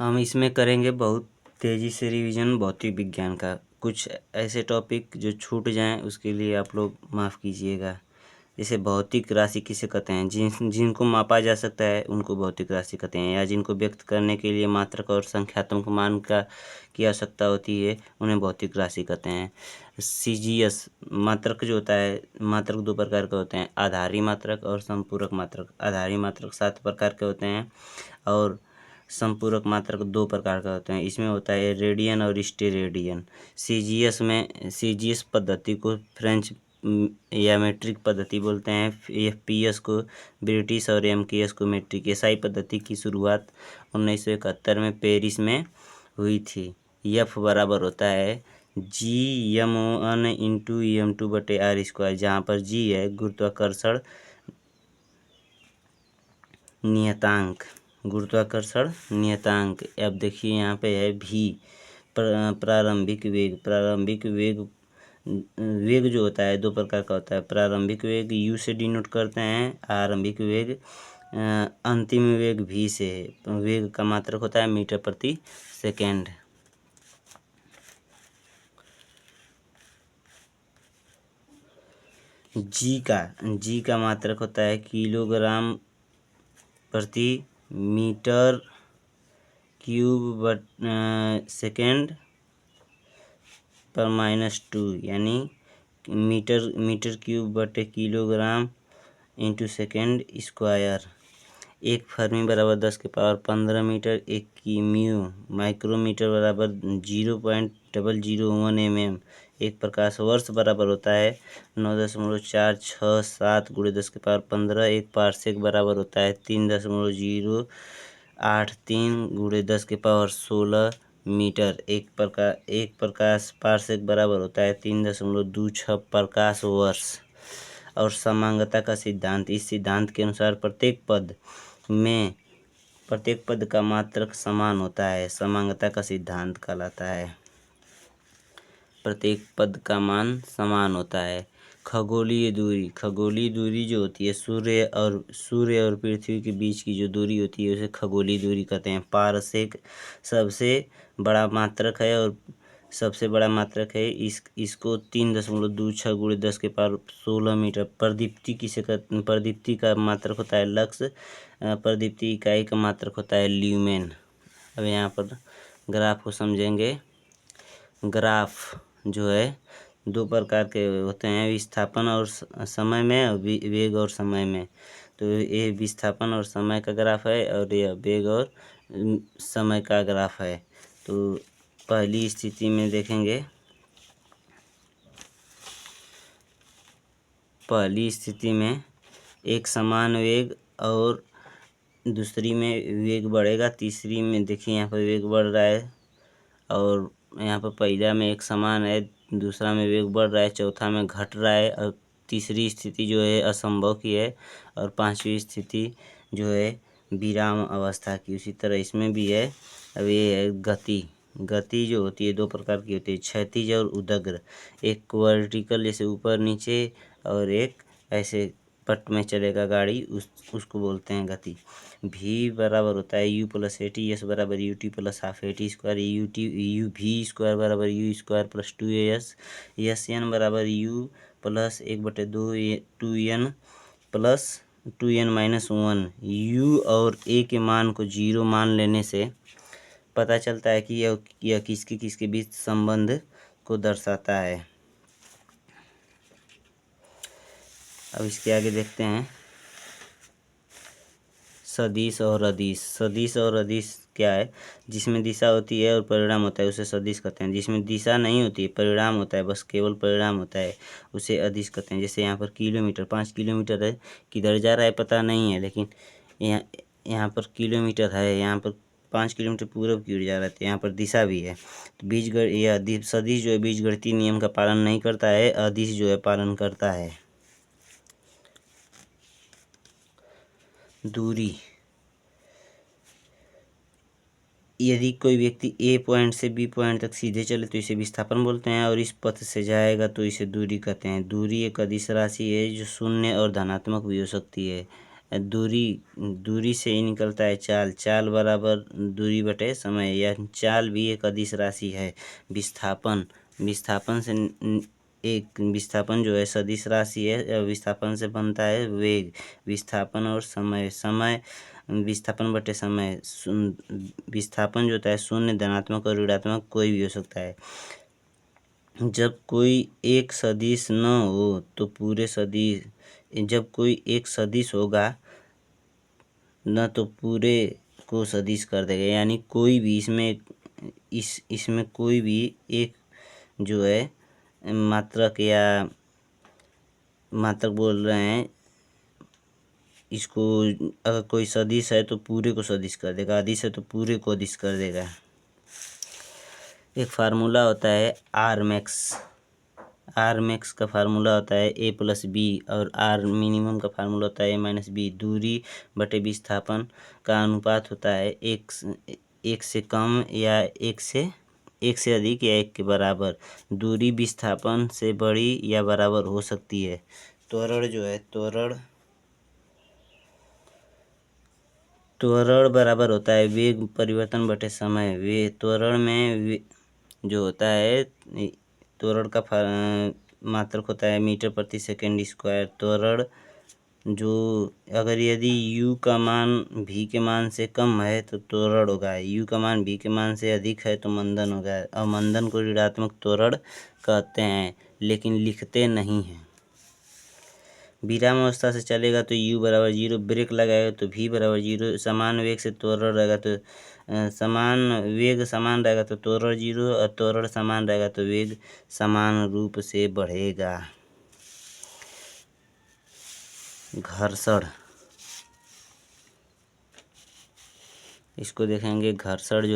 हम इसमें करेंगे बहुत तेज़ी से रिवीजन भौतिक विज्ञान का। कुछ ऐसे टॉपिक जो छूट जाएं उसके लिए आप लोग माफ़ कीजिएगा। जैसे भौतिक राशि किसे कहते हैं, जिनको मापा जा सकता है उनको भौतिक राशि कहते हैं, या जिनको व्यक्त करने के लिए मात्रक और संख्यात्मक मान की आवश्यकता होती है उन्हें भौतिक राशि कहते हैं। CGS मात्रक जो होता है, मात्रक दो प्रकार के होते हैं, आधारी मात्रक और संपूरक मात्रक। आधारी मात्रक 7 प्रकार के होते हैं और संपूरक मात्रक 2 प्रकार का होते हैं। इसमें होता है रेडियन और स्टेरेडियन। CGS पद्धति को फ्रेंच या मेट्रिक पद्धति बोलते हैं। FPS को ब्रिटिश और MKS को मेट्रिक। SI पद्धति की शुरुआत 1971 में पेरिस में हुई थी। F बराबर होता है G/m1 इंटू em2/r², जहाँ पर G है गुरुत्वाकर्षण नियतांक। अब देखिए यहाँ पे है V प्रारंभिक वेग जो होता है 2 प्रकार का होता है। प्रारंभिक वेग U से डिनोट करते हैं, आरंभिक वेग अंतिम वेग V से। वेग का मात्रक होता है मीटर प्रति सेकेंड। G का मात्रक होता है किलोग्राम प्रति मीटर क्यूब सेकेंड पर -2, यानी मीटर क्यूब बटे kilogram into second square. 1 Fermi बराबर 10⁻15 मीटर। 1 की म्यू माइक्रोमीटर बराबर 0.001 mm। 1 प्रकाश वर्ष बराबर होता है 9.467 × 10⁻15। 1 पारसेक बराबर होता है 3.083 × 10⁻16 मीटर। एक प्रकाश पारसेक बराबर होता है 3.26 प्रकाश वर्ष। और समांगता का सिद्धांत, इस सिद्धांत के अनुसार प्रत्येक पद का मात्रक समान होता है, समांगता का सिद्धांत कहलाता है। प्रत्येक पद का मान समान होता है। खगोलीय दूरी जो होती है सूर्य और पृथ्वी के बीच की जो दूरी होती है उसे खगोलीय दूरी कहते हैं। पारसेक सबसे बड़ा मात्रक है और सबसे बड़ा मात्रक है। इसको 3.26 × 10⁻16 मीटर। प्रदीप्ति का मात्रक होता है लक्स। प्रदीप्ति इकाई का मात्रक होता है ल्यूमेन। अब यहाँ पर ग्राफ को समझेंगे। ग्राफ जो है 2 प्रकार के होते हैं, विस्थापन और समय में और वेग और समय में। तो ये विस्थापन और समय का ग्राफ है और यह वेग और समय का ग्राफ है। तो पहली स्थिति में देखेंगे, पहली स्थिति में एक समान वेग और दूसरी में वेग बढ़ेगा। तीसरी में देखिए यहाँ पर वेग बढ़ रहा है और यहाँ पर पहला में एक समान है, दूसरा में वेग बढ़ रहा है, चौथा में घट रहा है और तीसरी स्थिति जो है असंभव की है और पांचवी स्थिति जो है विराम अवस्था की। उसी तरह इसमें भी है। अब ये है गति जो होती है 2 प्रकार की होती है, क्षैतिज और उदग्र। एक वर्टिकल जैसे ऊपर नीचे और एक ऐसे पट में चलेगा गाड़ी, उसको बोलते हैं गति। V बराबर होता है U + AT। S बराबर UT + ½ AT²। V² बराबर U² + 2AS। SN बराबर U + 1/2n + 2n-1। U और A के मान को 0 मान लेने से पता चलता है कि यह किसके बीच संबंध को दर्शाता है। अब इसके आगे देखते हैं सदिश और अदिश। सदिश और अदिश क्या है? जिसमें दिशा होती है और परिणाम होता है उसे सदिश कहते हैं। जिसमें दिशा नहीं होती है, परिणाम होता है, बस केवल परिणाम होता है, उसे अदिश कहते हैं। जैसे यहाँ पर किलोमीटर 5 किलोमीटर है, किधर जा रहा है पता नहीं है, लेकिन यहाँ पर किलोमीटर है, यहाँ पर 5 किलोमीटर पूरब की ओर जा रहा है, तो यहाँ पर दिशा भी है। तो यह सदिश जो है बीजगणितीय नियम का पालन नहीं करता है, अदिश जो है पालन करता है। दूरी, यदि कोई व्यक्ति A पॉइंट से B पॉइंट तक सीधे चले तो इसे विस्थापन बोलते हैं और इस पथ से जाएगा तो इसे दूरी कहते हैं। दूरी एक अदिश राशि है जो शून्य और धनात्मक भी हो सकती है। दूरी से ही निकलता है चाल। चाल बराबर दूरी बटे समय। यह चाल भी एक अदिश राशि है। विस्थापन एक विस्थापन जो है सदिश राशि है। विस्थापन से बनता है वेग। विस्थापन और समय विस्थापन बटे समय। विस्थापन जो होता है शून्य, धनात्मक और ऋणात्मक कोई भी हो सकता है। जब कोई एक सदिश न हो तो जब कोई एक सदिश होगा न तो पूरे को सदिश कर देगा। यानी कोई भी इसमें कोई भी एक जो है मात्रक बोल रहे हैं, इसको अगर कोई सदिश है तो पूरे को सदिश कर देगा, अदिश है तो पूरे को अदिश कर देगा। एक फार्मूला होता है आर मैक्स का फार्मूला होता है a + b और आर मिनिमम का फार्मूला होता है a - b। दूरी बटे विस्थापन का अनुपात होता है एक से कम या एक से अधिक या एक के बराबर। दूरी विस्थापन से बड़ी या बराबर हो सकती है। त्वरण जो है त्वरण बराबर होता है वेग परिवर्तन बटे समय। त्वरण में जो होता है त्वरण का मात्रक होता है मीटर प्रति सेकंड स्क्वायर। त्वरण जो अगर यदि u का मान v के मान से कम है तो त्वरण होगा, u का मान v के मान से अधिक है तो मंदन होगा। और मंदन को ऋणात्मक त्वरण कहते हैं, लेकिन लिखते नहीं हैं। विराम अवस्था से चलेगा तो u बराबर 0, ब्रेक लगाएगा तो v बराबर 0। समान वेग से त्वरण रहेगा तो समान रहेगा तो त्वरण 0, और त्वरण समान रहेगा तो वेग समान रूप से बढ़ेगा। घर्षण, इसको देखेंगे। घर्षण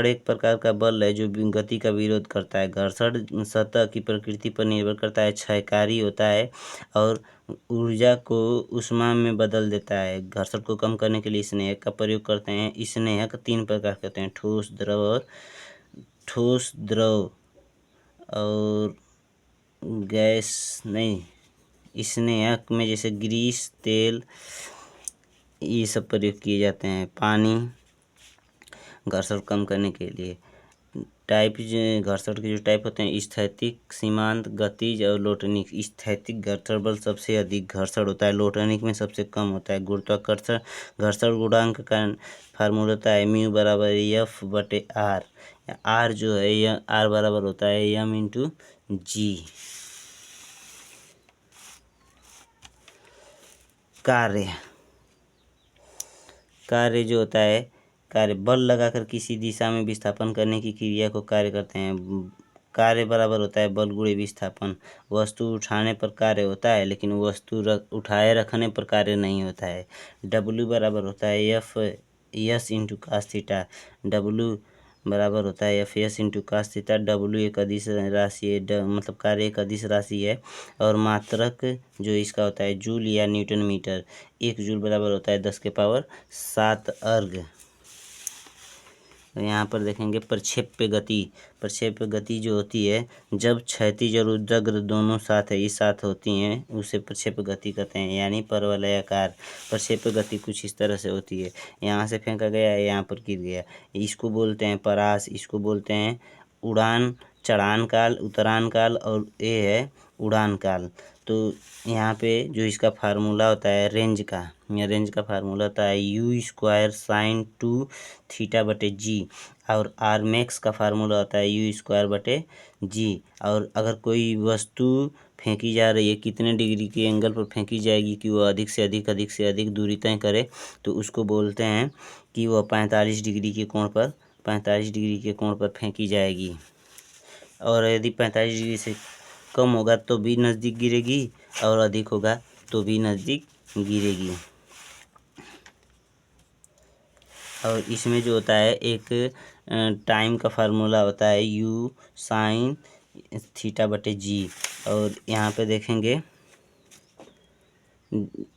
एक प्रकार का बल है जो गति का विरोध करता है। घर्षण सतह की प्रकृति पर निर्भर करता है, क्षयकारी होता है और ऊर्जा को ऊष्मा में बदल देता है। घर्षण को कम करने के लिए स्नेहक का प्रयोग करते हैं। स्नेहक 3 प्रकार के होते हैं, ठोस द्रव और गैस नहीं। स्नेहक में जैसे ग्रीस, तेल, ये सब प्रयोग किए जाते हैं। पानी घर्षण कम करने के लिए। घर्षण के जो टाइप होते हैं स्थैतिक, सीमांत, गतिज और लोटनिक। स्थैतिक घर्षण बल सबसे अधिक घर्षण होता है, लोटनिक में सबसे कम होता है। गुरुत्वाकर्षण घर्षण गुणांक का फार्मूला होता है म्यू बराबर F/R। R जो है यह R बराबर होता है m/g। कार्य जो होता है बल लगाकर किसी दिशा में विस्थापन करने की क्रिया को कार्य कहते हैं। कार्य बराबर होता है बल गुणे विस्थापन। वस्तु उठाने पर कार्य होता है, लेकिन वस्तु उठाए रखने पर कार्य नहीं होता है। W बराबर होता है F/S W बराबर होता है F/S W एक अदिश राशि है, मतलब कार्य एक अदिश राशि है। और मात्रक जो इसका होता है जूल या न्यूटन मीटर। 1 जूल बराबर होता है 10⁷ अर्ग। यहाँ पर देखेंगे प्रक्षेप्य गति जो होती है जब क्षैतिज और ऊर्ध्वाधर दोनों साथ होती हैं उसे प्रक्षेप्य गति कहते हैं। यानी परवलयाकार प्रक्षेप्य गति कुछ इस तरह से होती है। यहाँ से फेंका गया है, यहाँ पर गिर गया, इसको बोलते हैं परास। इसको बोलते हैं उड़ान, चढ़ान काल, उतरान काल और ये है उड़ान काल। तो यहाँ पे जो इसका फार्मूला होता है रेंज का फार्मूला होता है u² sin 2θ/g। और आर मैक्स का फार्मूला होता है u²/g। और अगर कोई वस्तु फेंकी जा रही है, कितने डिग्री के एंगल पर फेंकी जाएगी कि वह अधिक से अधिक दूरी तय करे, तो उसको बोलते हैं कि वह 45 डिग्री के कोण पर फेंकी जाएगी। और यदि 45 डिग्री से कम होगा तो भी नज़दीक गिरेगी और अधिक होगा तो भी नज़दीक गिरेगी। और इसमें जो होता है एक टाइम का फार्मूला होता है u sin θ/g। और यहाँ पे देखेंगे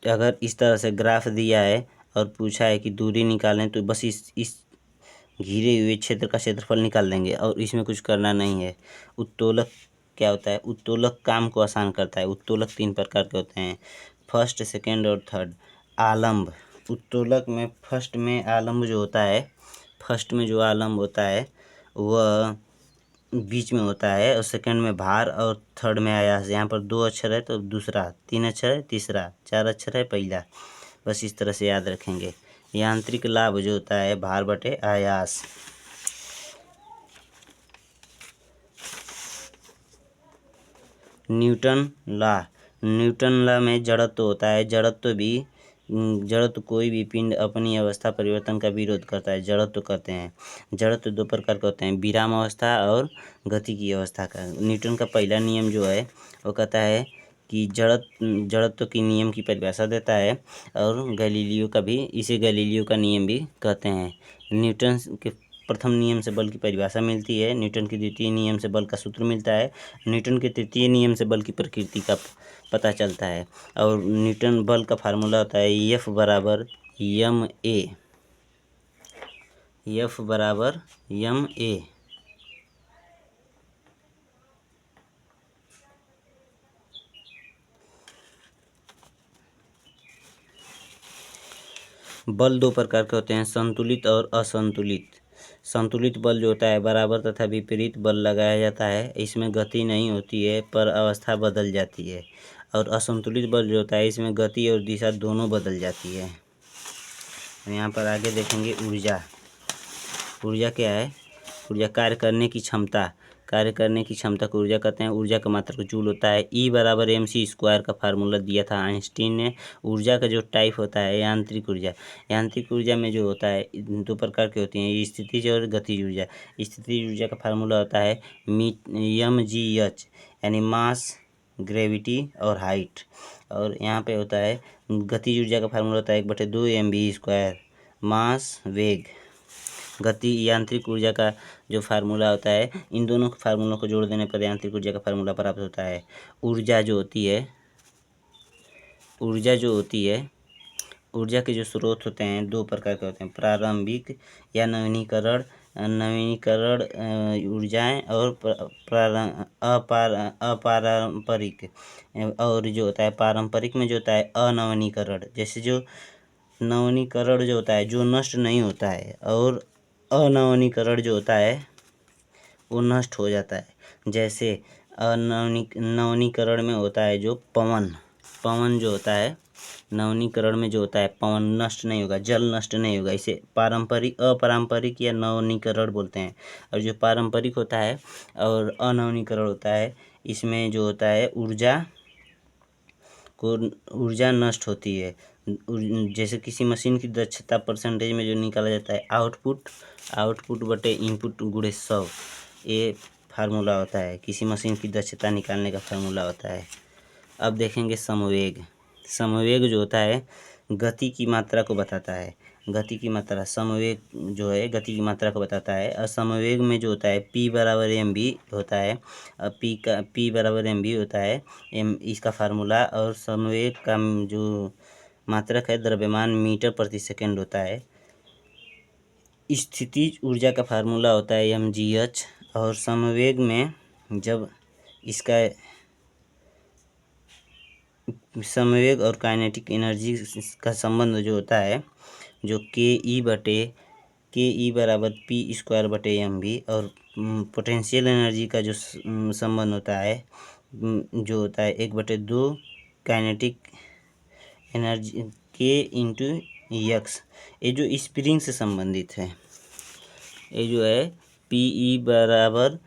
अगर इस तरह से ग्राफ दिया है और पूछा है कि दूरी निकालें, तो बस इस घिरे हुए क्षेत्र का क्षेत्रफल निकाल देंगे और इसमें कुछ करना नहीं है। उत्तोलक क्या होता है? उत्तोलक काम को आसान करता है। उत्तोलक 3 प्रकार के होते हैं, फर्स्ट, सेकंड और थर्ड। आलम्ब, उत्तोलक में फर्स्ट में आलम्ब जो होता है, फर्स्ट में जो आलम्ब होता है वह बीच में होता है, और सेकंड में भार, और थर्ड में आयास। यहाँ पर 2 अक्षर है तो दूसरा, 3 अक्षर है तीसरा, 4 अक्षर है पहला। बस इस तरह से याद रखेंगे। यांत्रिक लाभ जो होता है भार बटे आयास। न्यूटन लॉ, न्यूटन लॉ में जड़त्व होता है। जड़त्व कोई भी पिंड अपनी अवस्था परिवर्तन का विरोध करता है, जड़त्व कहते हैं। जड़त्व 2 प्रकार के होते हैं, विराम अवस्था और गति की अवस्था का। न्यूटन का पहला नियम जो है वो कहता है कि जड़त्व की नियम की परिभाषा देता है, और गैलीलियो का नियम भी कहते हैं। न्यूटन के प्रथम नियम से बल की परिभाषा मिलती है, न्यूटन के द्वितीय नियम से बल का सूत्र मिलता है, न्यूटन के तृतीय नियम से बल की प्रकृति का पता चलता है, और न्यूटन बल का फार्मूला होता है F बराबर ma। F बराबर ma। बल 2 प्रकार के होते हैं, संतुलित और असंतुलित। संतुलित बल जो होता है बराबर तथा विपरीत बल लगाया जाता है, इसमें गति नहीं होती है पर अवस्था बदल जाती है। और असंतुलित बल जो होता है इसमें गति और दिशा दोनों बदल जाती है। यहाँ पर आगे देखेंगे ऊर्जा। ऊर्जा क्या है? ऊर्जा कार्य करने की क्षमता। कार्य करने की क्षमता को ऊर्जा कहते हैं। ऊर्जा का मात्रक जूल होता है। E बराबर mc² का फार्मूला दिया था आइंस्टीन ने। ऊर्जा का जो टाइप होता है यांत्रिक ऊर्जा। यांत्रिक ऊर्जा में जो होता है 2 प्रकार की होती हैं, स्थितिज और गतिज ऊर्जा। स्थितिज ऊर्जा का फार्मूला होता है mgh, यानी मास, ग्रेविटी और हाइट। और यहाँ पे होता है गतिज ऊर्जा का फार्मूला होता है 1/2 mv², मास, वेग। गति यांत्रिक ऊर्जा का जो फार्मूला होता है, इन दोनों फार्मूलों को जोड़ देने पर यांत्रिक ऊर्जा का फार्मूला प्राप्त होता है। ऊर्जा जो होती है ऊर्जा के जो स्रोत होते हैं 2 प्रकार के होते हैं, प्रारंभिक या नवीनीकरण ऊर्जाएं, और अपारंपरिक। और जो होता है पारंपरिक में जो होता है अनवीनीकरण। जैसे जो नवीनीकरण जो होता है जो नष्ट नहीं होता है, और अनवीनीकरण जो होता है वो नष्ट हो जाता है। जैसे नवीनीकरण में होता है जो पवन जो होता है, नवीनीकरण में जो होता है पवन नष्ट नहीं होगा, जल नष्ट नहीं होगा। इसे अपारंपरिक या नवीनीकरण बोलते हैं। और जो पारंपरिक होता है और अनवीनीकरण होता है, इसमें जो होता है ऊर्जा नष्ट होती है। जैसे किसी मशीन की दक्षता परसेंटेज में जो निकाला जाता है आउटपुट बटे इनपुट गुणे 100, ये फार्मूला होता है। किसी मशीन की दक्षता निकालने का फार्मूला होता है। अब देखेंगे समवेग। समवेग जो होता है गति की मात्रा को बताता है। गति की मात्रा, समवेग जो है गति की मात्रा को बताता है। और समवेग में जो होता है P बराबर mv होता है। P बराबर mv होता है, इसका फार्मूला। और समवेग का जो मात्रक है द्रव्यमान मीटर प्रति सेकंड होता है। स्थितिज ऊर्जा का फार्मूला होता है mgh। और समवेग में जब इसका समवेग और काइनेटिक एनर्जी का संबंध जो होता है, जो ke बराबर p² बटे mv। और पोटेंशियल एनर्जी का जो संबंध होता है जो होता है 1/2 काइनेटिक एनर्जी k x। ये जो स्प्रिंग से संबंधित है, ये जो है Pe बराबर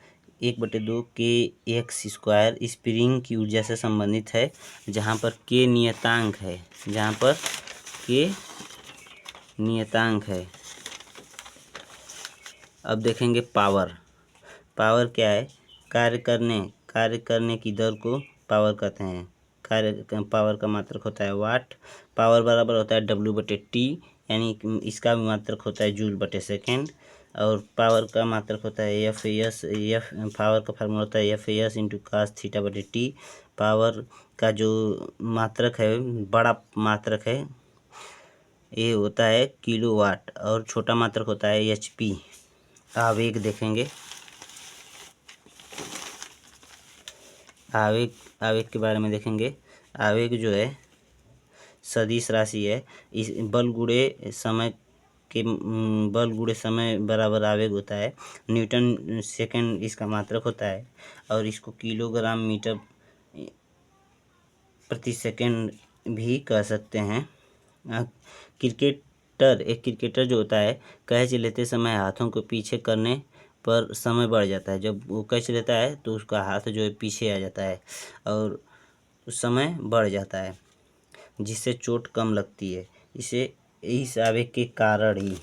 1/2 kx² स्प्रिंग की ऊर्जा से संबंधित है, जहाँ पर k नियतांक है। अब देखेंगे पावर क्या है? कार्य करने की दर को पावर कहते हैं। पावर का मात्रक होता है वाट। पावर बराबर होता है W/T, यानी इसका भी मात्रक होता है जूल बटे सेकेंड। और पावर का मात्रक होता है पावर का फार्मूला होता है FAS × cos θ/t। पावर का जो मात्रक है, बड़ा मात्रक है, ये होता है किलोवाट। और छोटा मात्रक होता है HP। आवेग देखेंगे। आवेग के बारे में देखेंगे। आवेग जो है सदिश राशि है। इस बल गुणे समय बराबर आवेग होता है। न्यूटन सेकंड इसका मात्रक होता है और इसको किलोग्राम मीटर प्रति सेकंड भी कह सकते हैं। एक क्रिकेटर जो होता है, कैच लेते समय हाथों को पीछे करने पर समय बढ़ जाता है। जब वो कैच लेता है तो उसका हाथ जो है पीछे आ जाता है और समय बढ़ जाता है, जिससे चोट कम लगती है। इस आवेग के कारण ही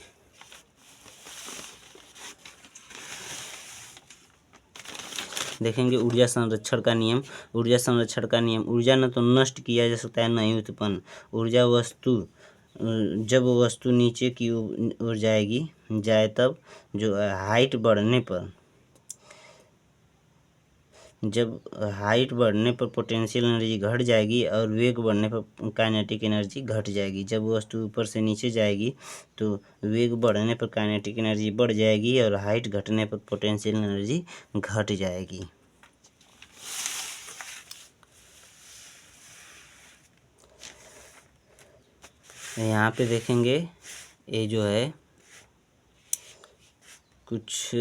देखेंगे ऊर्जा संरक्षण का नियम। ऊर्जा न तो नष्ट किया जा सकता है, न ही उत्पन्न। जब वस्तु नीचे की ओर जाए तब जो हाइट बढ़ने पर पोटेंशियल एनर्जी घट जाएगी और वेग बढ़ने पर काइनेटिक एनर्जी घट जाएगी। जब वस्तु ऊपर से नीचे जाएगी तो वेग बढ़ने पर काइनेटिक एनर्जी बढ़ जाएगी और हाइट घटने पर पोटेंशियल एनर्जी घट जाएगी। यहाँ पे देखेंगे ये जो है कुछ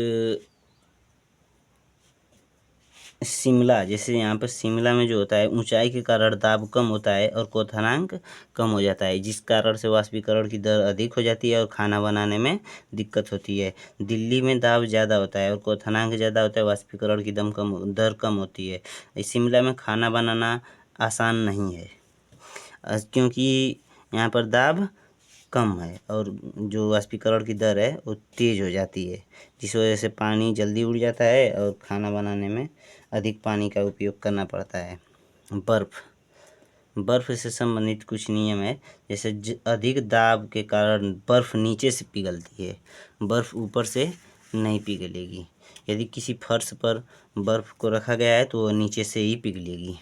शिमला, जैसे यहाँ पर शिमला में जो होता है ऊंचाई के कारण दाब कम होता है और क्वथनांक कम हो जाता है, जिस कारण से वाष्पीकरण की दर अधिक हो जाती है और खाना बनाने में दिक्कत होती है। दिल्ली में दाब ज़्यादा होता है और क्वथनांक ज़्यादा होता है, वाष्पीकरण की दर कम होती है। शिमला में खाना बनाना आसान नहीं है क्योंकि यहाँ पर दाब कम है और जो वाष्पीकरण की दर है वो तेज़ हो जाती है, जिस वजह से पानी जल्दी उड़ जाता है और खाना बनाने में अधिक पानी का उपयोग करना पड़ता है। बर्फ़ से संबंधित कुछ नियम है, जैसे अधिक दाब के कारण बर्फ़ नीचे से पिघलती है, बर्फ़ ऊपर से नहीं पिघलेगी। यदि किसी फर्श पर बर्फ़ को रखा गया है तो वह नीचे से ही पिघलेगी।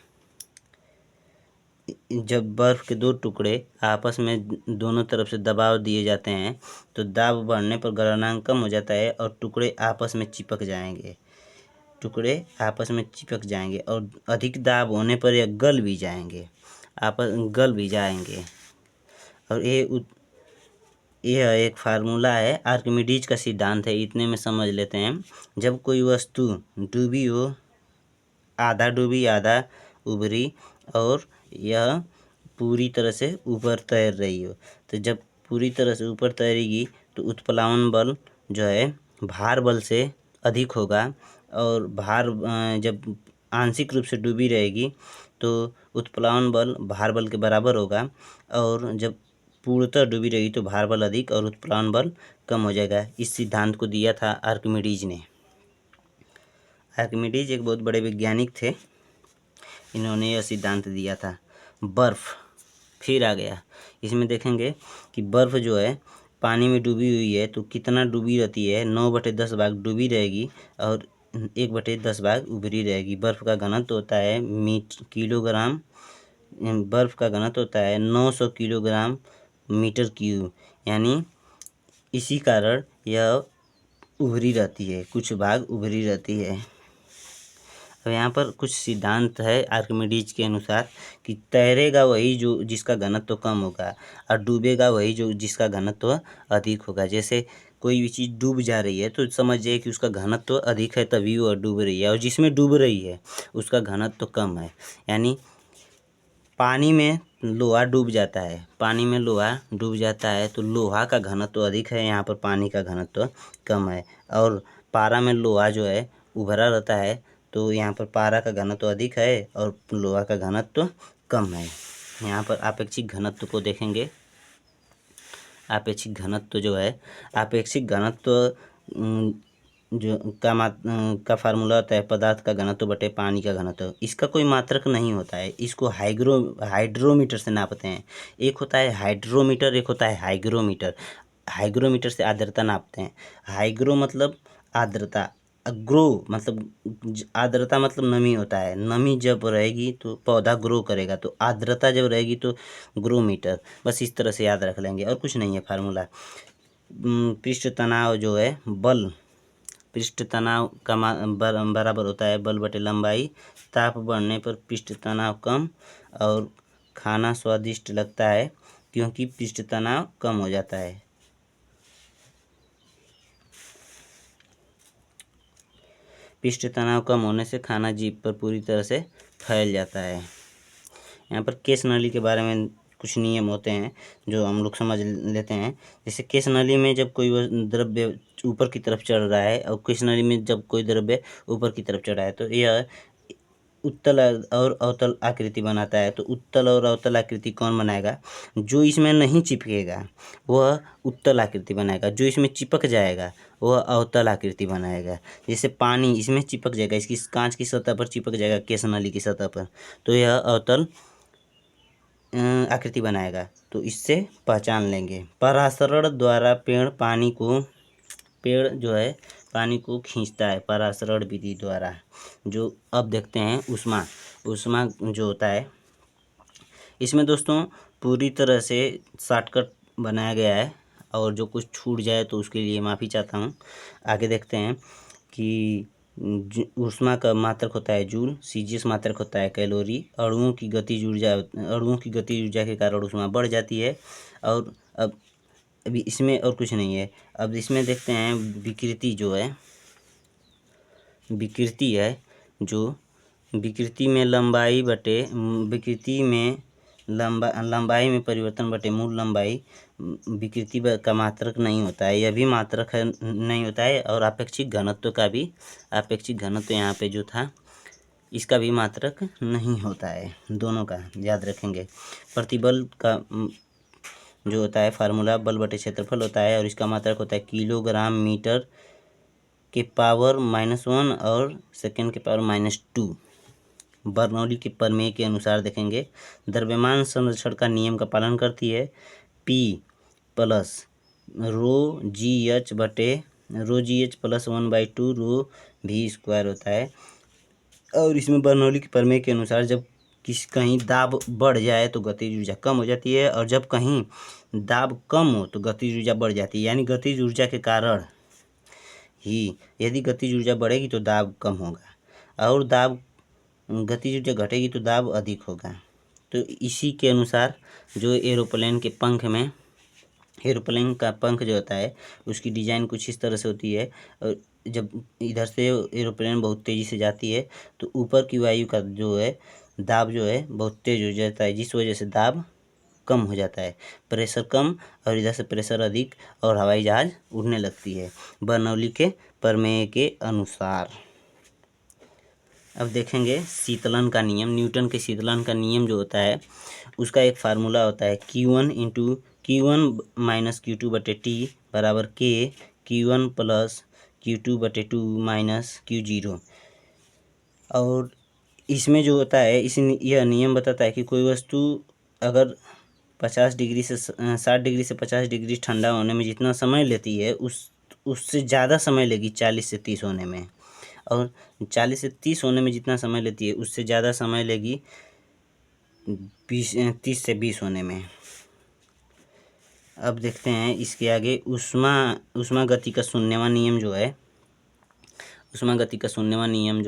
जब बर्फ़ के दो टुकड़े आपस में दोनों तरफ से दबाव दिए जाते हैं तो दाब बढ़ने पर गलनांक कम हो जाता है और टुकड़े आपस में चिपक जाएंगे और अधिक दाब होने पर यह गल भी जाएंगे। और यह एक फार्मूला है, आर्किमिडीज का सिद्धांत है। इतने में समझ लेते हैं। जब कोई वस्तु डूबी हो, आधा डूबी आधा उभरी और यह पूरी तरह से ऊपर तैर रही हो, तो जब पूरी तरह से ऊपर तैरेगी तो उत्प्लावन बल जो है भार बल से अधिक होगा और जब आंशिक रूप से डूबी रहेगी तो उत्प्लावन बल भार बल के बराबर होगा और जब पूर्णतः डूबी रहेगी तो भार बल अधिक और उत्प्लावन बल कम हो जाएगा। इस सिद्धांत को दिया था आर्किमिडीज ने। आर्किमिडीज एक बहुत बड़े वैज्ञानिक थे, इन्होंने यह सिद्धांत दिया था। बर्फ़ फिर आ गया। इसमें देखेंगे कि बर्फ़ जो है पानी में डूबी हुई है तो कितना डूबी रहती है, 9/10 भाग डूबी रहेगी और 1/10 भाग उभरी रहेगी। बर्फ़ का घनत्व होता है 900 किलोग्राम मीटर क्यूब, यानी इसी कारण यह उभरी रहती है, कुछ भाग उभरी रहती है। तो यहाँ पर कुछ सिद्धांत है आर्किमिडीज के अनुसार कि तैरेगा वही जो जिसका घनत्व कम होगा और डूबेगा वही जो जिसका घनत्व अधिक होगा। जैसे कोई भी चीज़ डूब जा रही है तो समझिए कि उसका घनत्व अधिक है तभी वह डूब रही है, और जिसमें डूब रही है उसका घनत्व कम है। यानी पानी में लोहा डूब जाता है तो लोहा का घनत्व अधिक है, यहाँ पर पानी का घनत्व कम है। और पारा में लोहा जो है उभरा रहता है तो यहाँ पर पारा का घनत्व अधिक है और लोहा का घनत्व कम है। यहाँ पर आपेक्षिक घनत्व को देखेंगे। आपेक्षिक घनत्व का फार्मूला होता है पदार्थ का घनत्व बटे पानी का घनत्व। इसका कोई मात्रक नहीं होता है, इसको हाइड्रोमीटर से नापते हैं। एक होता है हाइड्रोमीटर, एक होता है हाइग्रोमीटर। हाइग्रोमीटर से आर्द्रता नापते हैं। हाइग्रो मतलब आर्द्रता, ग्रो मतलब आर्द्रता मतलब नमी होता है। नमी जब रहेगी तो पौधा ग्रो करेगा, तो आर्द्रता जब रहेगी तो ग्रोमीटर। बस इस तरह से याद रख लेंगे और कुछ नहीं है फार्मूला। पृष्ठ तनाव जो है पृष्ठ तनाव का बराबर होता है बल बटे लंबाई। ताप बढ़ने पर पृष्ठ तनाव कम और खाना स्वादिष्ट लगता है क्योंकि पृष्ठ तनाव कम हो जाता है। पृष्ठ तनाव कम होने से खाना जीभ पर पूरी तरह से फैल जाता है। यहाँ पर केश नली के बारे में कुछ नियम होते हैं जो हम लोग समझ लेते हैं। जैसे केश नली में जब कोई द्रव्य ऊपर की तरफ चढ़ रहा है और केश नली में जब कोई द्रव्य ऊपर की तरफ चढ़ा है तो यह उत्तल और अवतल आकृति बनाता है। तो उत्तल और अवतल आकृति कौन बनाएगा? जो इसमें नहीं चिपकेगा वह उत्तल आकृति बनाएगा, जो इसमें चिपक जाएगा वह अवतल आकृति बनाएगा। जैसे पानी इसमें चिपक जाएगा, इसकी कांच की सतह पर चिपक जाएगा केश नली की सतह पर, तो यह अवतल आकृति बनाएगा। तो इससे पहचान लेंगे। परासरण द्वारा पेड़ जो है पानी को खींचता है परासरण विधि द्वारा। जो अब देखते हैं ऊष्मा जो होता है, इसमें दोस्तों पूरी तरह से शॉर्टकट बनाया गया है और जो कुछ छूट जाए तो उसके लिए माफ़ी चाहता हूँ। आगे देखते हैं कि ऊष्मा का मात्रक होता है जूल, सीजीएस मात्रक होता है कैलोरी। अणुओं की गतिज ऊर्जा के कारण ऊष्मा बढ़ जाती है। और अब अभी इसमें और कुछ नहीं है। अब इसमें देखते हैं विकृति है जो विकृति में लंबाई में परिवर्तन बटे मूल लंबाई विकृति का मात्रक नहीं होता है। यह भी मात्रक नहीं होता है। और आपेक्षिक घनत्व यहाँ पे जो था इसका भी मात्रक नहीं होता है। दोनों का याद रखेंगे। प्रतिबल का जो होता है फार्मूला बल बटे क्षेत्रफल होता है और इसका मात्रक होता है किलोग्राम मीटर के पावर -1 और सेकेंड के पावर -2। बर्नौली के प्रमेय के अनुसार देखेंगे द्रव्यमान संरक्षण का नियम का पालन करती है। P प्लस रो जी एच प्लस 1/2 रो V स्क्वायर होता है। और इसमें बर्नौली के प्रमेय के अनुसार जब कहीं दाब बढ़ जाए तो गतिज ऊर्जा कम हो जाती है और जब कहीं दाब कम हो तो गतिज ऊर्जा बढ़ जाती है। यानी गतिज ऊर्जा के कारण ही, यदि गतिज ऊर्जा बढ़ेगी तो दाब कम होगा और गतिज ऊर्जा घटेगी तो दाब अधिक होगा। तो इसी के अनुसार जो एरोप्लेन का पंख जो होता है उसकी डिज़ाइन कुछ इस तरह से होती है। और जब इधर से एरोप्लेन बहुत तेज़ी से जाती है तो ऊपर की वायु का जो है दाब जो है बहुत तेज़ हो जाता है, जिस वजह से दाब कम हो जाता है, प्रेशर कम और इधर से प्रेशर अधिक और हवाई जहाज़ उड़ने लगती है बर्नौली के प्रमेय के अनुसार। अब देखेंगे शीतलन का नियम। न्यूटन के शीतलन का नियम जो होता है उसका एक फार्मूला होता है Q1 - Q2 बटे T बराबर K Q1 प्लस Q2 बटे 2 माइनस Q0। और इसमें जो होता है यह नियम बताता है कि कोई वस्तु अगर 60 डिग्री से 50 डिग्री ठंडा होने में जितना समय लेती है उससे ज़्यादा समय लेगी 40 से 30 होने में, और 40 से 30 होने में जितना समय लेती है उससे ज़्यादा समय लेगी 30 से 20 होने में। अब देखते हैं इसके आगे ऊष्मा गति का शून्यवां नियम जो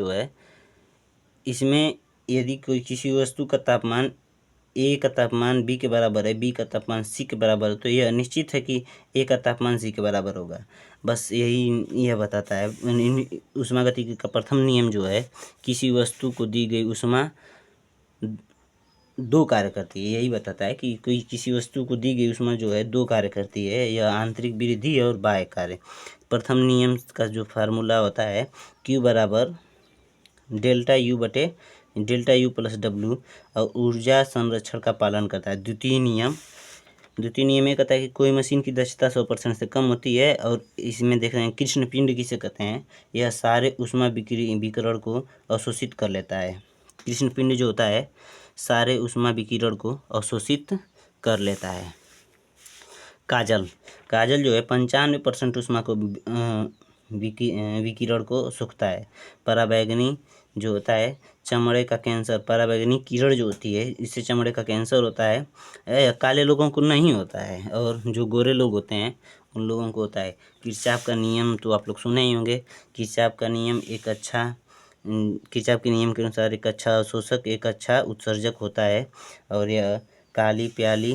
है इसमें यदि कोई किसी वस्तु का तापमान A का तापमान B के बराबर है, B का तापमान C के बराबर है, तो यह निश्चित है कि A का तापमान C के बराबर होगा। बस यह बताता है। ऊष्मा गति का प्रथम नियम जो है किसी वस्तु को दी गई ऊष्मा दो कार्य करती है, यही बताता है कि किसी वस्तु को दी गई ऊष्मा जो है दो कार्य करती है, यह आंतरिक वृद्धि और बाह्य कार्य। प्रथम नियम का जो फार्मूला होता है Q बराबर डेल्टा U प्लस W और ऊर्जा संरक्षण का पालन करता है। द्वितीय नियम ये कहता है कि कोई मशीन की दक्षता 100% से कम होती है। और इसमें देख रहे हैं कृष्ण पिंड किसे कहते हैं, यह सारे ऊष्मा विकिरण को अवशोषित कर लेता है। कृष्ण पिंड जो होता है सारे ऊष्मा विकिरण को अवशोषित कर लेता है। काजल जो है 95% ऊष्मा को विकिरण को सोखता है। पराबैंगनी जो होता है चमड़े का कैंसर, पराबैंगनी किरण जो होती है इससे चमड़े का कैंसर होता है। काले लोगों को नहीं होता है और जो गोरे लोग होते हैं उन लोगों को होता है। किरचॉफ का नियम तो आप लोग सुने ही होंगे। किरचॉफ का नियम एक अच्छा किरचॉफ के नियम के अनुसार एक अच्छा अवशोषक एक अच्छा उत्सर्जक होता है। और यह काली प्याली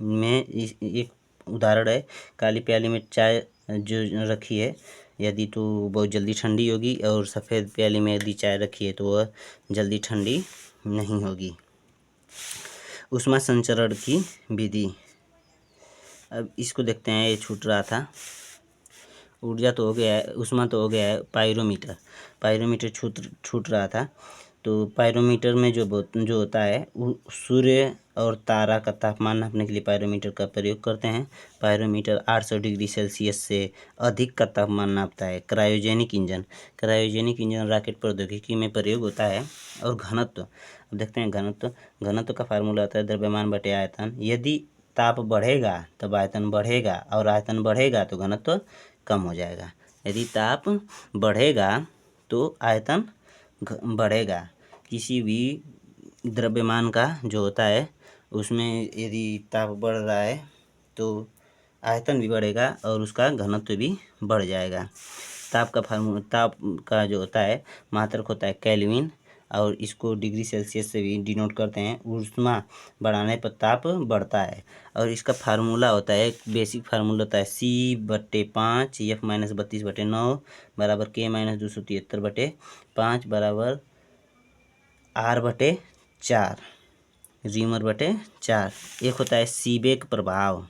में एक उदाहरण है। काली प्याली में चाय जो रखी है यदि तो बहुत जल्दी ठंडी होगी, और सफ़ेद प्याली में यदि चाय रखी है तो वह जल्दी ठंडी नहीं होगी। ऊष्मा संचरण की विधि, अब इसको देखते हैं। ये छूट रहा था, ऊर्जा तो हो गया है, ऊष्मा तो हो गया है। पायरोमीटर छूट रहा था। तो पायरोमीटर में जो होता है वो सूर्य और तारा का तापमान नापने के लिए पायरोमीटर का प्रयोग करते हैं। पायरोमीटर 800 डिग्री सेल्सियस से अधिक का तापमान नापता है। क्रायोजेनिक इंजन रॉकेट प्रौद्योगिकी में प्रयोग होता है। और घनत्व, अब देखते हैं घनत्व का फार्मूला होता है द्रव्यमान बटे आयतन। यदि ताप बढ़ेगा तब आयतन बढ़ेगा, और आयतन बढ़ेगा तो घनत्व कम हो जाएगा। यदि ताप बढ़ेगा तो आयतन बढ़ेगा। किसी भी द्रव्यमान का जो होता है उसमें यदि ताप बढ़ रहा है तो आयतन भी बढ़ेगा और उसका घनत्व भी बढ़ जाएगा। ताप का जो होता है मात्रक होता है केल्विन, और इसको डिग्री सेल्सियस से भी डिनोट करते हैं। ऊष्मा बढ़ाने पर ताप बढ़ता है। और इसका फार्मूला होता है, बेसिक फार्मूला होता है C/5 F-32/9 बराबर K-273/5 बराबर R/4 रीमर/4। एक होता है सीबेक प्रभाव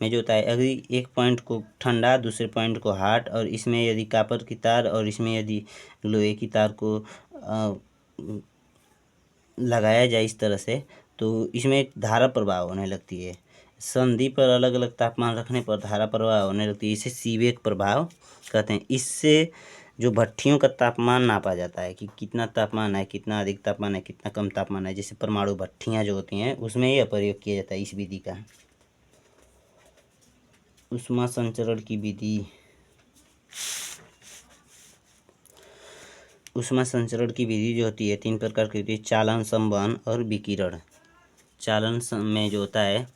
में जो होता है यदि एक पॉइंट को ठंडा दूसरे पॉइंट को हॉट, और इसमें यदि कॉपर की तार और इसमें यदि लोहे की तार को लगाया जाए इस तरह से, तो इसमें धारा प्रवाह होने लगती है। संधि पर अलग अलग तापमान रखने पर धारा प्रवाह होने लगती है। इसे सीबेक प्रभाव कहते हैं। इससे जो भट्ठियों का तापमान नापा जाता है कि कितना तापमान है, कितना अधिक तापमान है, कितना कम तापमान है, जैसे परमाणु भट्ठियाँ जो होती हैं उसमें यह प्रयोग किया जाता है इस विधि का। ऊष्मा संचरण की विधि, ऊष्मा संचरण की विधि जो होती है 3 प्रकार की होती है: चालन, संवहन और विकिरण। में जो होता है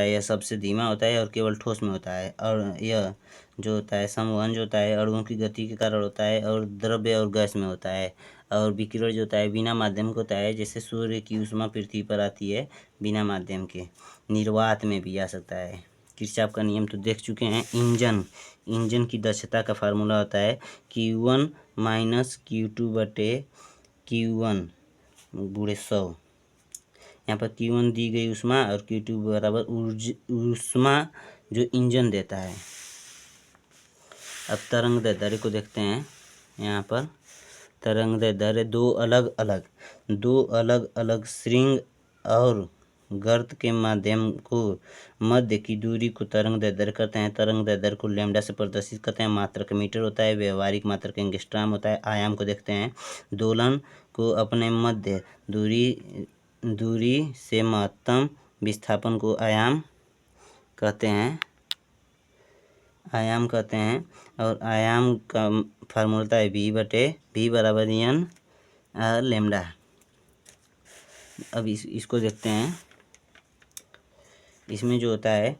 यह सबसे धीमा होता है और केवल ठोस में होता है। और यह जो होता है संवहन जो होता है अणुओं की गति के कारण होता है और द्रव्य और गैस में होता है। और विकिरण जो होता है बिना माध्यम के होता है, जैसे सूर्य की ऊष्मा पृथ्वी पर आती है बिना माध्यम के। निर्वात में भी आ सकता है। किरचॉफ का नियम तो देख चुके हैं। इंजन की दक्षता का फार्मूला होता है Q1 - Q2/Q1 × 100। यहाँ पर Q1 दी गई ऊष्मा और Q2 बराबर ऊष्मा जो इंजन देता है। अब तरंग दैर्ध्य को देखते हैं। यहाँ पर तरंग दैर्ध्य दो अलग अलग श्रृंग और गर्त के मध्य की दूरी को तरंग दैर्ध्य कहते हैं। तरंग दैर्ध्य को लैम्ब्डा से प्रदर्शित करते हैं। मात्रक मीटर होता है। व्यवहारिक मात्रक एंगस्ट्रॉम होता है। आयाम को देखते हैं। दोलन को अपने मध्य दूरी से महत्तम विस्थापन को आयाम कहते हैं। और आयाम का फार्मूला होता है V बराबर N लैम्ब्डा। अब इसको देखते हैं। इसमें जो होता है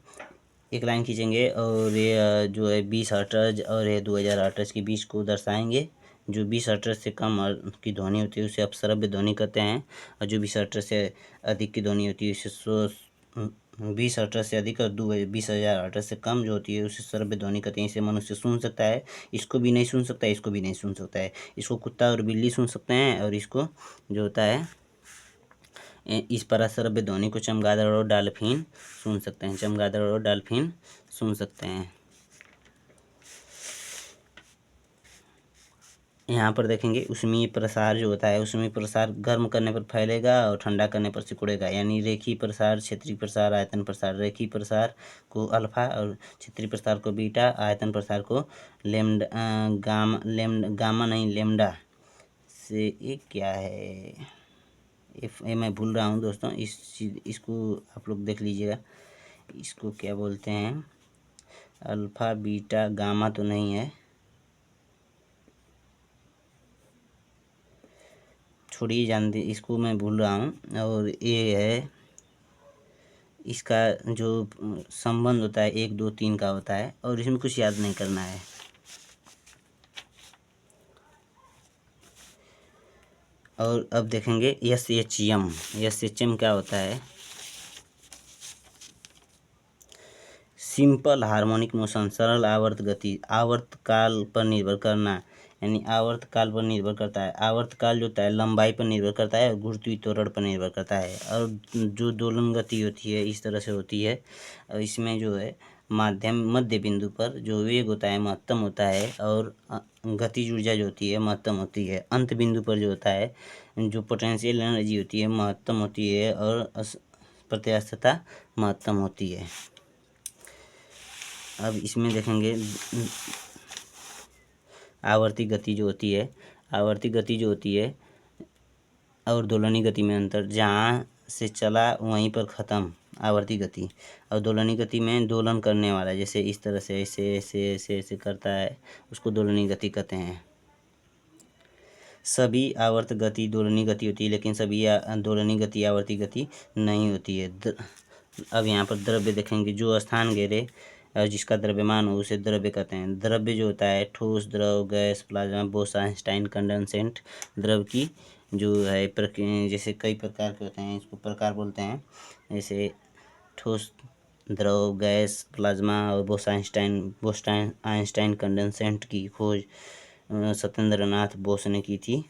एक लाइन खींचेंगे और ये जो है 20 हर्ट्ज और ये 2000 हर्ट्ज के बीच को दर्शाएंगे। जो 20 हर्ट्ज से कम की ध्वनि होती है उसे अपश्रव्य ध्वनि कहते हैं। और जो 20 हर्ट्ज से अधिक की ध्वनि होती है उसे 20 हर्ट्ज से अधिक और 20,000 हर्ट्ज से कम जो होती है उसे श्रव्य ध्वनि कहते हैं। इसे मनुष्य सुन सकता है, इसको भी नहीं सुन सकता है, इसको भी नहीं सुन सकता है। इसको कुत्ता और बिल्ली सुन सकते हैं, और इसको जो होता है इस पराश्रव्य ध्वनि को चमगादड़ और डॉल्फिन सुन सकते हैं। यहाँ पर देखेंगे ऊष्मीय प्रसार जो होता है, ऊष्मीय प्रसार गर्म करने पर फैलेगा और ठंडा करने पर सिकुड़ेगा। यानी रेखीय प्रसार, क्षेत्रीय प्रसार, आयतन प्रसार। रेखीय प्रसार को अल्फा और क्षेत्रीय प्रसार को बीटा, आयतन प्रसार को लैम्डा से एक क्या है ये मैं भूल रहा हूँ दोस्तों। इसको आप लोग देख लीजिएगा। इसको क्या बोलते हैं, अल्फा बीटा गामा तो नहीं है, छोड़िए जानते, इसको मैं भूल रहा हूँ। और ये है इसका जो संबंध होता है 1 2 3 का होता है, और इसमें कुछ याद नहीं करना है। और अब देखेंगे SHM। SHM क्या होता है? सिंपल हार्मोनिक मोशन, सरल आवर्त गति, आवर्त काल पर निर्भर करना, यानी आवर्त काल पर निर्भर करता है। आवर्त काल जो होता है लंबाई पर निर्भर करता है और गुरुत्वीय त्वरण पर निर्भर करता है। और जो दोलन गति होती है इस तरह से होती है। और इसमें जो है मध्य बिंदु पर जो वेग होता है महत्तम होता है और गतिज ऊर्जा जो होती है महत्तम होती है। अंत बिंदु पर जो होता है जो पोटेंशियल एनर्जी होती है महत्तम होती है और प्रत्यास्थता महत्तम होती है। अब इसमें देखेंगे आवर्ती गति जो होती है, आवर्ती गति जो होती है और दोलनी गति में अंतर, जहाँ से चला वहीं पर ख़त्म आवर्ती गति। और दोलनी गति में दोलन करने वाला, जैसे इस तरह से ऐसे ऐसे ऐसे ऐसे करता है, उसको दोलनी गति कहते हैं। सभी आवर्त गति दोलनी गति होती है, लेकिन सभी दोलनी गति आवर्ती गति नहीं होती है। अब यहाँ पर द्रव्य देखेंगे, जो स्थान घेरे और जिसका द्रव्यमान हो उसे द्रव्य कहते हैं। द्रव्य जो होता है ठोस, द्रव, गैस, प्लाज्मा, बोस-आइंस्टाइन, कंडेंसेंट। द्रव की जो है जैसे कई प्रकार के होते हैं, इसको प्रकार बोलते हैं। जैसे ठोस, द्रव, गैस, प्लाज्मा और बोस-आइंस्टाइन कंडेंसेंट की खोज सत्येंद्रनाथ बोस ने की थी।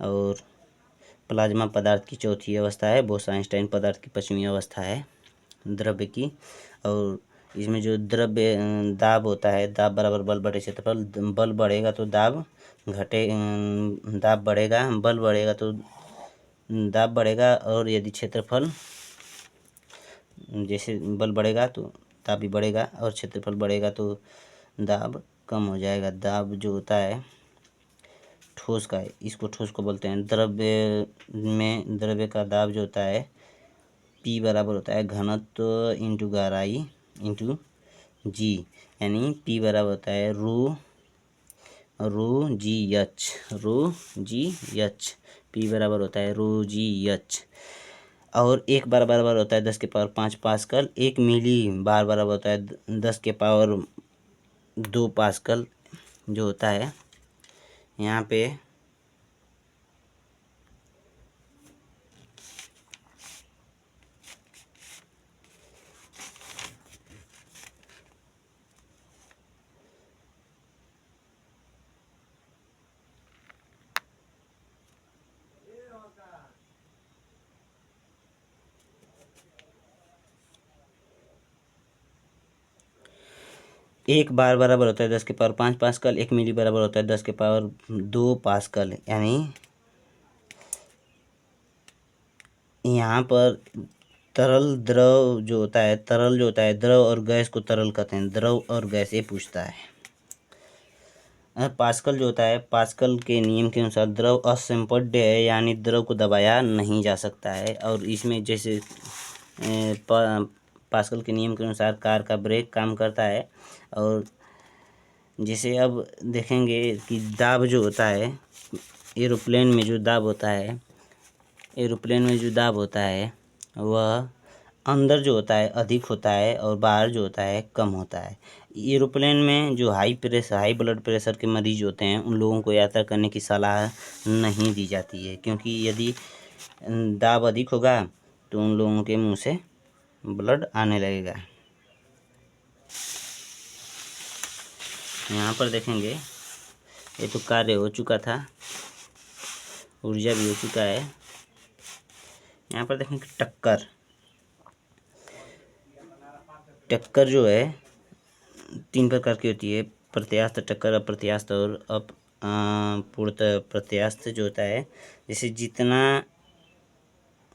और प्लाज्मा पदार्थ की चौथी अवस्था है, बोस-आइंस्टाइन पदार्थ की पांचवी अवस्था है द्रव्य की। और इसमें जो द्रव्य दाब होता है, दाब बराबर बल बटे क्षेत्रफल। बल बढ़ेगा तो दाब दाब बढ़ेगा, बल बढ़ेगा तो दाब बढ़ेगा। और यदि क्षेत्रफल, जैसे बल बढ़ेगा तो दाब भी बढ़ेगा और क्षेत्रफल बढ़ेगा तो दाब कम हो जाएगा। दाब जो होता है ठोस का, इसको ठोस को बोलते हैं। द्रव्य में द्रव्य का दाब जो होता है P बराबर होता है घनत्व इंटू गहराई इंटू G, यानी P बराबर होता है रो जी एच। P बराबर होता है रो जी एच। और 1 बार बराबर होता है 10 के पावर 5 पास्कल। 1 मिली बार बराबर होता है 10 के पावर 2 पास्कल जो होता है। यहाँ पे एक बार बराबर होता है 10 के पावर 5 पास्कल। 1 मिली बराबर होता है 10 के पावर 2 पास्कल। यानी यहाँ पर तरल द्रव जो होता है, तरल जो होता है, द्रव और गैस को तरल कहते हैं। द्रव और गैस ये पूछता है। पास्कल जो होता है, पास्कल के नियम के अनुसार द्रव असंपड्य है, यानी द्रव को दबाया नहीं जा सकता है। और इसमें जैसे पास्कल के नियम के अनुसार कार का ब्रेक काम करता है। और जैसे अब देखेंगे कि दाब जो होता है, एरोप्लेन में जो दाब होता है, एरोप्लेन में जो दाब होता है वह अंदर जो होता है अधिक होता है और बाहर जो होता है कम होता है। एरोप्लेन में जो हाई ब्लड प्रेशर के मरीज होते हैं उन लोगों को यात्रा करने की सलाह नहीं दी जाती है, क्योंकि यदि दाब अधिक होगा तो उन लोगों के मुंह से ब्लड आने लगेगा। यहाँ पर देखेंगे, ये तो कार्य हो चुका था, ऊर्जा भी हो चुका है। यहाँ पर देखेंगे टक्कर जो है 3 प्रकार की होती है, प्रत्यास्थ टक्कर, अप्रत्यास्थ और पूर्णतः प्रत्यास्थ जो होता है। जैसे जितना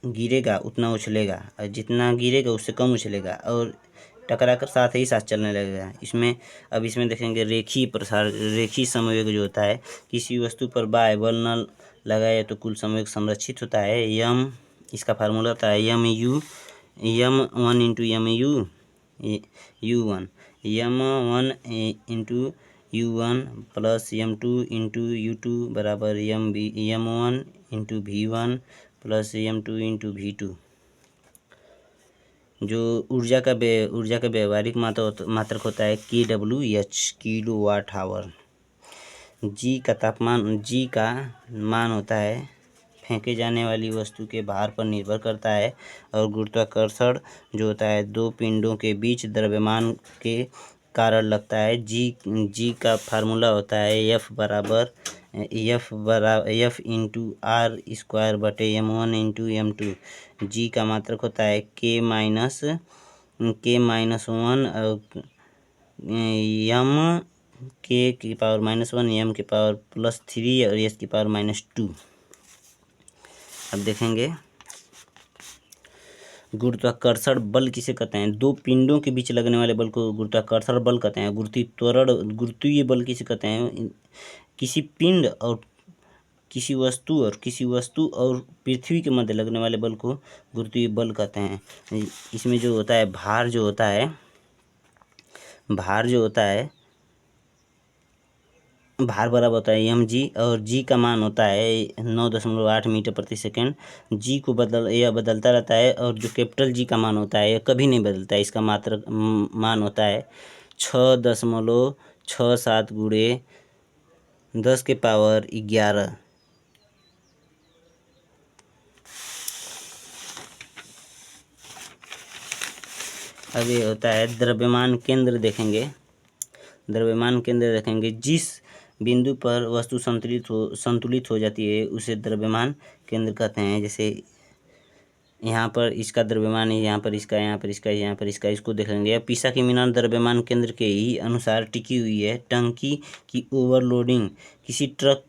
गिरेगा उतना उछलेगा और जितना गिरेगा उससे कम उछलेगा और टकरा कर साथ ही साथ चलने लगेगा। इसमें देखेंगे रेखीय समवेग जो होता है, किसी वस्तु पर बाह्य बल न लगाए तो कुल समवेग संरक्षित होता है। इसका फार्मूला होता है m1 into u1 m1 into u1 plus m2 into u2 बराबर m1 into v1 plus m2 into v2। जो ऊर्जा का व्यवहारिक मात्रक होता है kWh, किलो वाट आवर। जी का मान होता है फेंके जाने वाली वस्तु के भार पर निर्भर करता है। और गुरुत्वाकर्षण जो होता है दो पिंडों के बीच द्रव्यमान के कारण लगता है। जी का फार्मूला होता है एफ इंटू आर स्क्वायर बटे M1 इंटू M2। जी का मात्रक होता है K-1 और यम के की पावर -1 एम की पावर +3 और एस की पावर -2। अब देखेंगे गुरुत्वाकर्षण बल किसे कहते हैं। दो पिंडों के बीच लगने वाले बल को गुरुत्वाकर्षण बल कहते हैं। गुरुत्वीय बल किसे कहते हैं। किसी पिंड और किसी वस्तु और पृथ्वी के मध्य लगने वाले बल को गुरुत्वीय बल कहते हैं। इसमें जो होता है भार जो होता है भार बराबर होता है mg और g का मान होता है 9.8 मीटर प्रति सेकेंड। g को यह बदलता रहता है और जो कैपिटल G का मान होता है यह कभी नहीं बदलता है। इसका मात्रक मान होता है 6.67 गुणे 10⁻11। अब ये होता है द्रव्यमान केंद्र देखेंगे। जिस बिंदु पर वस्तु संतुलित हो जाती है उसे द्रव्यमान केंद्र कहते हैं। जैसे यहाँ पर इसका द्रव्यमान है, यहाँ पर इसका, यहाँ पर इसका, यहाँ पर इसका। इसको देख लेंगे। पिसा की मीनार द्रव्यमान केंद्र के ही अनुसार टिकी हुई है। टंकी की ओवरलोडिंग किसी ट्रक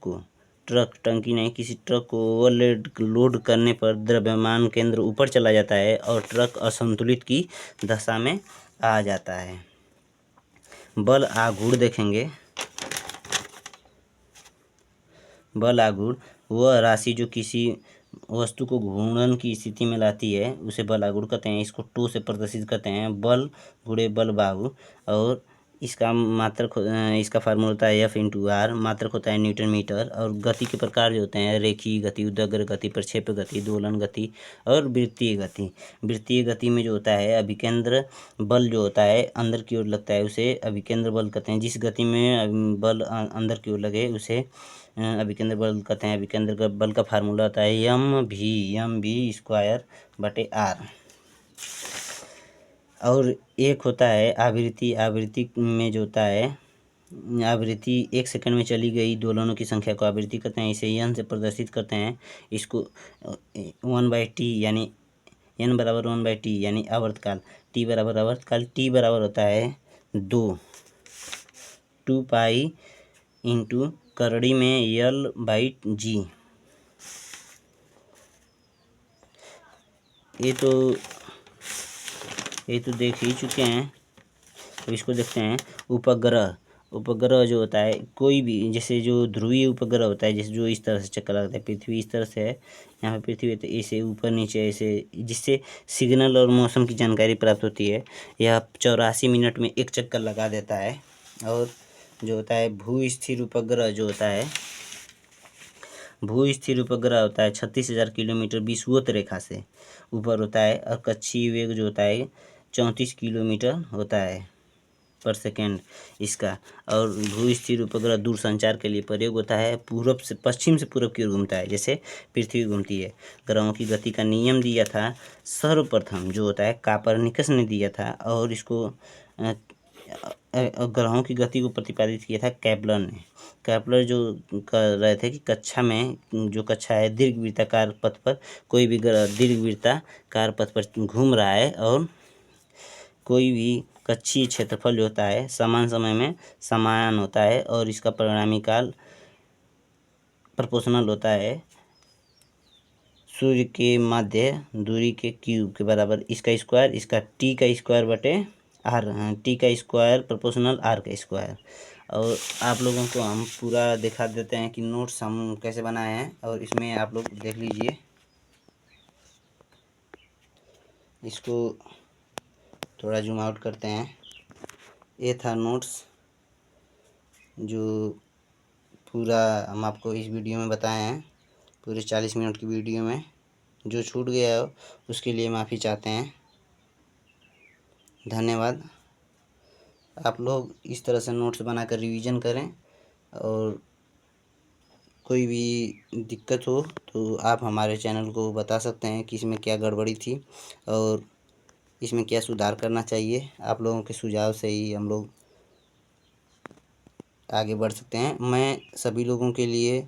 को ओवरलोड करने पर द्रव्यमान केंद्र ऊपर चला जाता है और ट्रक असंतुलित की दशा में आ जाता है। बल आघूर्ण देखेंगे। बल आघूर्ण वह राशि जो किसी वस्तु को घूर्णन की स्थिति में लाती है उसे बल आघूर्ण कहते हैं। इसको टो से प्रदर्शित करते हैं। बल गुणे बल बाहु और इसका फार्मूला होता है F इंटू आर। मात्रक होता है न्यूटन मीटर। और गति के प्रकार जो होते हैं रेखीय गति, उदग्र गति, प्रक्षेप्य गति, दोलन गति और वृत्तीय गति। वृत्तीय गति में जो होता है अभिकेंद्र बल जो होता है अंदर की ओर लगता है उसे अभिकेंद्र बल कहते हैं। जिस गति में बल अंदर की ओर लगे उसे अभिकेंद्र बल कहते हैं। अभिकेंद्र बल का फार्मूला होता है mv स्क्वायर बटे r। और एक होता है आवृत्ति में जो होता है आवृत्ति 1 सेकंड में चली गई दोलनों की संख्या को आवृत्ति कहते हैं। इसे n से प्रदर्शित करते हैं। इसको 1/t यानी n बराबर 1/t यानी आवर्तकाल, t बराबर आवर्तकाल, t बराबर होता है 2 पाई इंटू करड़ी में L/g। ये तो देख ही चुके हैं। तो इसको देखते हैं। उपग्रह जो होता है कोई भी, जैसे जो ध्रुवीय उपग्रह होता है, जैसे जो इस तरह से चक्कर लगाता है, पृथ्वी इस तरह से है, यहाँ पे पृथ्वी तो ऐसे ऊपर नीचे ऐसे, जिससे सिग्नल और मौसम की जानकारी प्राप्त होती है। यह 84 मिनट में एक चक्कर लगा देता है। और जो होता है भू स्थिर उपग्रह होता है 36,000 किलोमीटर विषुवत रेखा से ऊपर होता है। और कक्षीय वेग जो होता है 34 किलोमीटर होता है पर सेकेंड इसका। और भू स्थिर उपग्रह दूर संचार के लिए प्रयोग होता है। पश्चिम से पूर्व की ओर घूमता है जैसे पृथ्वी घूमती है। ग्रहों की गति का नियम दिया था सर्वप्रथम जो होता है कापरनिकस ने दिया था। और इसको ग्रहों की गति को प्रतिपादित किया था केपलर ने। केपलर जो कर रहे थे कि कक्षा में जो कक्षा है दीर्घवृत्ताकार पथ पर कोई भी ग्रह दीर्घवृत्ताकार पथ पर घूम रहा है और कोई भी कक्षीय क्षेत्रफल जो होता है समान समय में समान होता है और इसका परिणामी काल प्रोपोर्शनल होता है सूर्य के मध्य दूरी के क्यूब के बराबर। इसका स्क्वायर, इसका टी का स्क्वायर बटे आर, टी का स्क्वायर प्रोपोर्शनल आर का स्क्वायर। और आप लोगों को हम पूरा दिखा देते हैं कि नोट्स हम कैसे बनाए हैं और इसमें आप लोग देख लीजिए। इसको थोड़ा जूम आउट करते हैं। ये था नोट्स जो पूरा हम आपको इस वीडियो में बताए हैं। पूरे 40 मिनट की वीडियो में जो छूट गया हो उसके लिए माफ़ी चाहते हैं। धन्यवाद। आप लोग इस तरह से नोट्स बनाकर रिवीजन करें और कोई भी दिक्कत हो तो आप हमारे चैनल को बता सकते हैं कि इसमें क्या गड़बड़ी थी और इसमें क्या सुधार करना चाहिए। आप लोगों के सुझाव से ही हम लोग आगे बढ़ सकते हैं। मैं सभी लोगों के लिए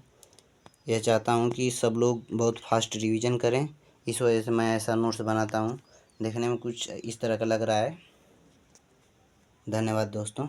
यह चाहता हूँ कि सब लोग बहुत फास्ट रिवीजन करें। इस वजह से मैं ऐसा नोट्स बनाता हूँ। देखने में कुछ इस तरह का लग रहा है। धन्यवाद दोस्तों।